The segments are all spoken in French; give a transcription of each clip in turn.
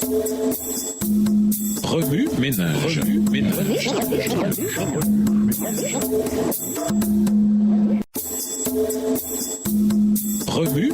Remue ménage. Remue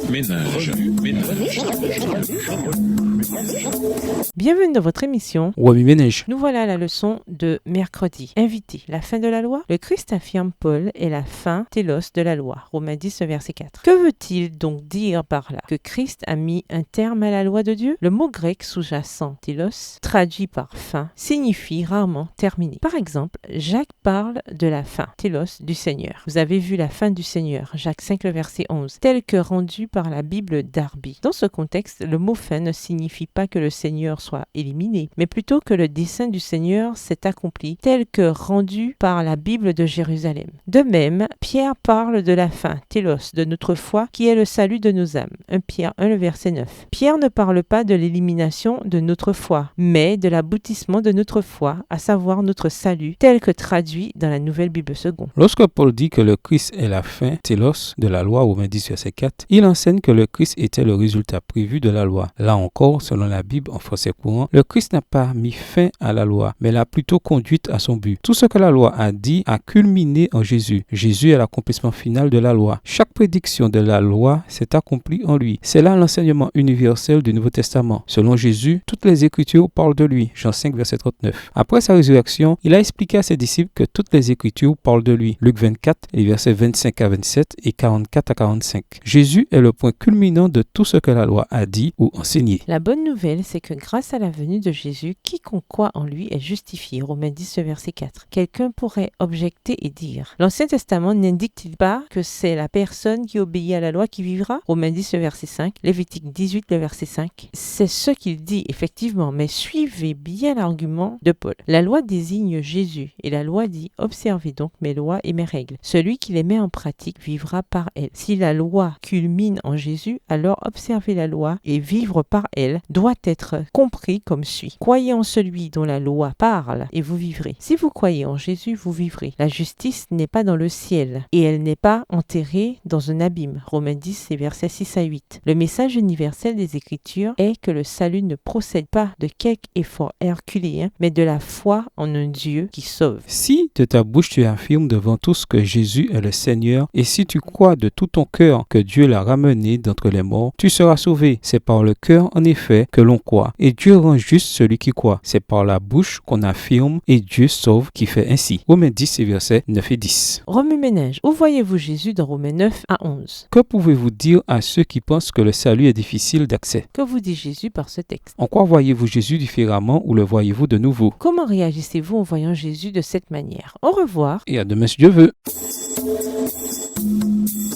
ménage. Bienvenue dans votre émission. Remue ménage. Nous voilà à la leçon de mercredi. Invité, la fin de la loi. Le Christ affirme Paul est la fin, télos de la loi. Romains 10, verset 4. Que veut-il donc dire par là? Que Christ a mis un terme à la loi de Dieu? Le mot grec sous-jacent, télos, traduit par fin, signifie rarement terminé. Par exemple, Jacques parle de la fin, télos, du Seigneur. Vous avez vu la fin du Seigneur, Jacques 5, le verset 11, tel que rendu par la Bible Darby. Dans ce contexte, le mot fin ne signifie pas que le Seigneur soit éliminé, mais plutôt que le dessein du Seigneur s'est accompli, tel que rendu par la Bible de Jérusalem. De même, Pierre parle de la fin, télos, de notre foi, qui est le salut de nos âmes. 1 Pierre 1, le verset 9. Pierre ne parle pas de l'élimination de notre foi, mais de l'aboutissement de notre foi, à savoir notre salut, tel que traduit dans la Nouvelle Bible seconde. Lorsque Paul dit que le Christ est la fin, télos, de la loi, Romains 10, verset 4, il enseigne que le Christ était le résultat prévu de la loi. Là encore, selon la Bible en français courant, le Christ n'a pas mis fin à la loi, mais l'a plutôt conduite à son but. Tout ce que la loi a dit a culminé en Jésus. Jésus est l'accomplissement final de la loi. Chaque prédiction de la loi s'est accomplie en lui. C'est là l'enseignement universel du Nouveau Testament. Selon Jésus, toutes les Écritures parlent de lui. Jean 5, verset 39. Après sa résurrection, il a expliqué à ses disciples que toutes les Écritures parlent de lui. Luc 24, les versets 25 à 27 et 44 à 45. Jésus est le point culminant de tout ce que la loi a dit ou enseigné. La bonne nouvelle, c'est que grâce à la venue de Jésus, quiconque croit en lui est justifié. Romains 10, verset 4. Quelqu'un pourrait objecter et dire: l'Ancien Testament n'indique-t-il pas que c'est la personne qui obéit à la loi qui vivra? Romains 10, verset 5. Lévitique 18, le verset 5. C'est ce qu'il dit, effectivement, mais suivez bien l'argument de Paul. La loi désigne Jésus et la loi dit: observez donc mes lois et mes règles. Celui qui les met en pratique vivra par elles. Si la loi culmine en Jésus, alors observer la loi et vivre par elle doit être compris comme suit. Croyez en celui dont la loi parle et vous vivrez. Si vous croyez en Jésus, vous vivrez. La justice n'est pas dans le ciel et elle n'est pas enterrée dans un abîme. Romains 10, versets 6 à 8. Le message universel des Écritures est que le salut ne procède pas de quelque effort herculéen, mais de la foi en un Dieu qui sauve. Si de ta bouche tu affirmes devant tous que Jésus est le Seigneur, et si tu crois de tout ton cœur que Dieu l'a ramené d'entre les morts, tu seras sauvé. C'est par le cœur, en effet, que l'on croit. Et Dieu rend juste celui qui croit. C'est par la bouche qu'on affirme et Dieu sauve qui fait ainsi. Romains 10, versets 9 et 10. Remue ménage. Où voyez-vous Jésus dans Romains 9 à 11? Que pouvez-vous dire à ceux qui pensent que le salut est difficile d'accès? Que vous dit Jésus par ce texte? En quoi voyez-vous Jésus différemment ou le voyez-vous de nouveau? Comment réagissez-vous en voyant Jésus de cette manière? Au revoir. Et à demain si Dieu veut.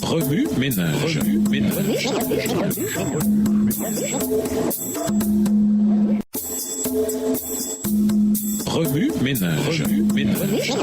Remue ménage. Remue ménage.